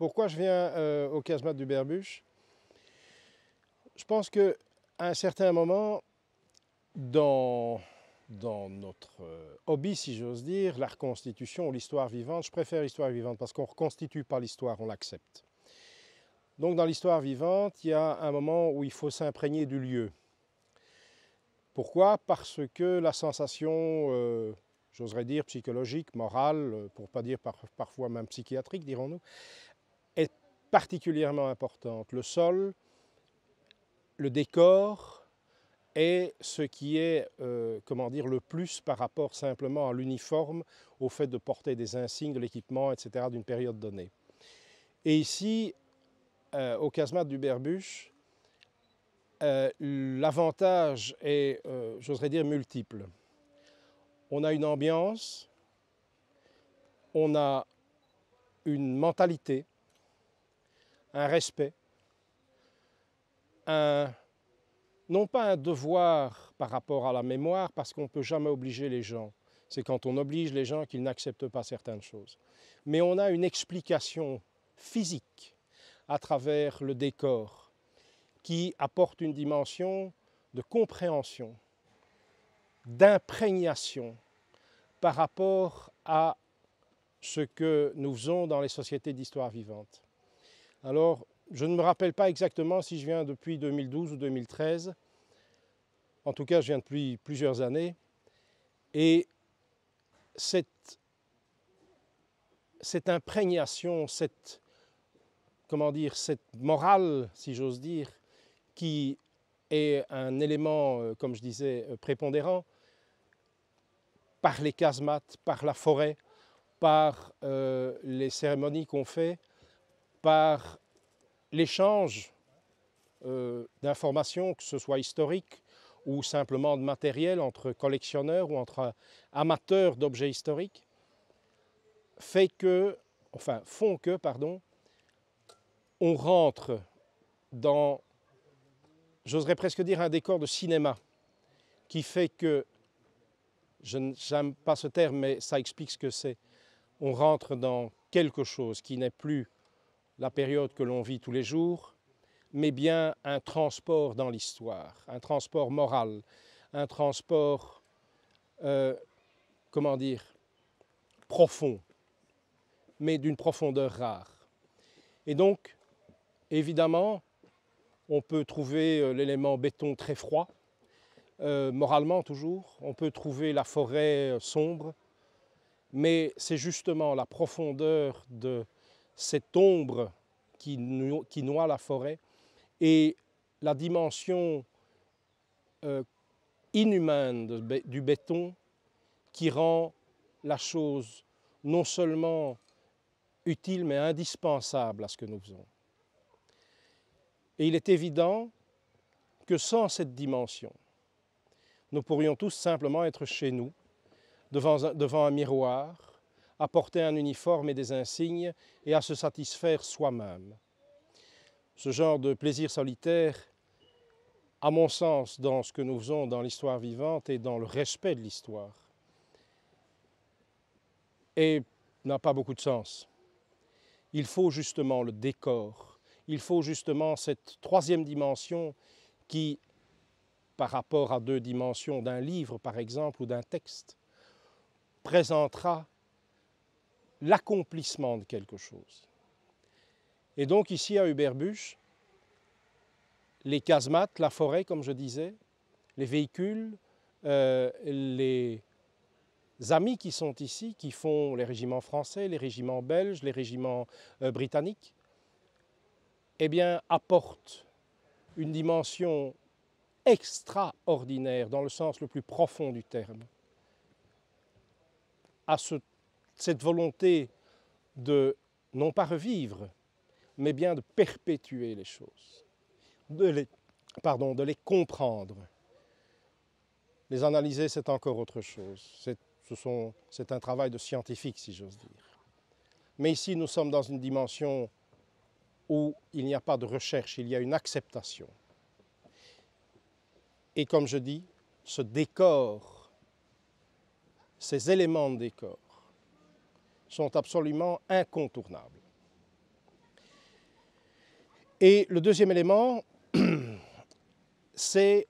Pourquoi je viens aux casemates du Berbuche? Je pense qu'à un certain moment, dans notre hobby, si j'ose dire, la reconstitution ou l'histoire vivante, je préfère l'histoire vivante parce qu'on ne reconstitue pas l'histoire, on l'accepte. Donc dans l'histoire vivante, il y a un moment où il faut s'imprégner du lieu. Pourquoi? Parce que la sensation, j'oserais dire psychologique, morale, pour ne pas dire parfois même psychiatrique, dirons-nous, est particulièrement importante. Le sol, le décor est ce qui est, comment dire, le plus par rapport simplement à l'uniforme, au fait de porter des insignes, de l'équipement, etc., d'une période donnée. Et ici, aux casemates du Berbuche, l'avantage est, j'oserais dire, multiple. On a une ambiance, on a une mentalité, un respect, non pas un devoir par rapport à la mémoire, parce qu'on ne peut jamais obliger les gens. C'est quand on oblige les gens qu'ils n'acceptent pas certaines choses. Mais on a une explication physique à travers le décor qui apporte une dimension de compréhension, d'imprégnation par rapport à ce que nous faisons dans les sociétés d'histoire vivante. Alors, je ne me rappelle pas exactement si je viens depuis 2012 ou 2013. En tout cas, je viens depuis plusieurs années. Et cette imprégnation, cette morale, si j'ose dire, qui est un élément, comme je disais, prépondérant, par les casemates, par la forêt, par les cérémonies qu'on fait, par l'échange d'informations, que ce soit historique ou simplement de matériel entre collectionneurs ou entre amateurs d'objets historiques, font que, on rentre dans, j'oserais presque dire, un décor de cinéma qui fait que, je n'aime pas ce terme, mais ça explique ce que c'est, on rentre dans quelque chose qui n'est plus la période que l'on vit tous les jours, mais bien un transport dans l'histoire, un transport moral, un transport, profond, mais d'une profondeur rare. Et donc, évidemment, on peut trouver l'élément béton très froid, moralement toujours, on peut trouver la forêt sombre, mais c'est justement la profondeur de cette ombre qui noie la forêt et la dimension inhumaine du béton qui rend la chose non seulement utile mais indispensable à ce que nous faisons. Et il est évident que sans cette dimension, nous pourrions tous simplement être chez nous, devant un miroir, à porter un uniforme et des insignes et à se satisfaire soi-même. Ce genre de plaisir solitaire, à mon sens, dans ce que nous faisons dans l'histoire vivante et dans le respect de l'histoire, n'a pas beaucoup de sens. Il faut justement le décor, il faut justement cette troisième dimension qui, par rapport à deux dimensions d'un livre par exemple ou d'un texte, présentera l'accomplissement de quelque chose. Et donc ici à Uberbuch, les casemates, la forêt comme je disais, les véhicules, les amis qui sont ici, qui font les régiments français, les régiments belges, les régiments britanniques, eh bien apportent une dimension extraordinaire dans le sens le plus profond du terme à cette volonté de non pas revivre, mais bien de perpétuer les choses, de les comprendre. Les analyser, c'est encore autre chose. C'est un travail de scientifique, si j'ose dire. Mais ici, nous sommes dans une dimension où il n'y a pas de recherche, il y a une acceptation. Et comme je dis, ce décor, ces éléments de décor sont absolument incontournables. Et le deuxième élément, c'est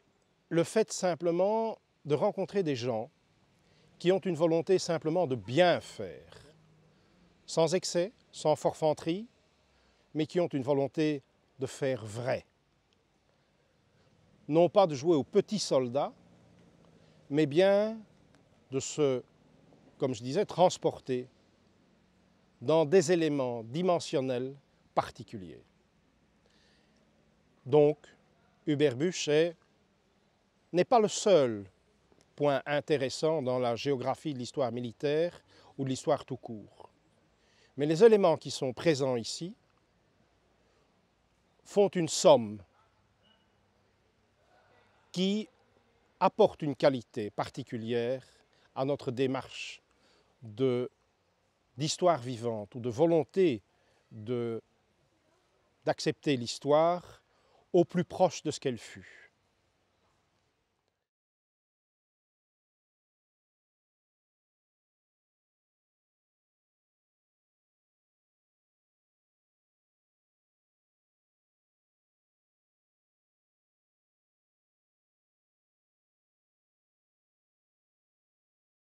le fait simplement de rencontrer des gens qui ont une volonté simplement de bien faire, sans excès, sans forfanterie, mais qui ont une volonté de faire vrai. Non pas de jouer aux petits soldats, mais bien de se, comme je disais, transporter dans des éléments dimensionnels particuliers. Donc, Hubert Busch n'est pas le seul point intéressant dans la géographie de l'histoire militaire ou de l'histoire tout court. Mais les éléments qui sont présents ici font une somme qui apporte une qualité particulière à notre démarche d'histoire vivante ou de volonté d'accepter l'histoire au plus proche de ce qu'elle fut.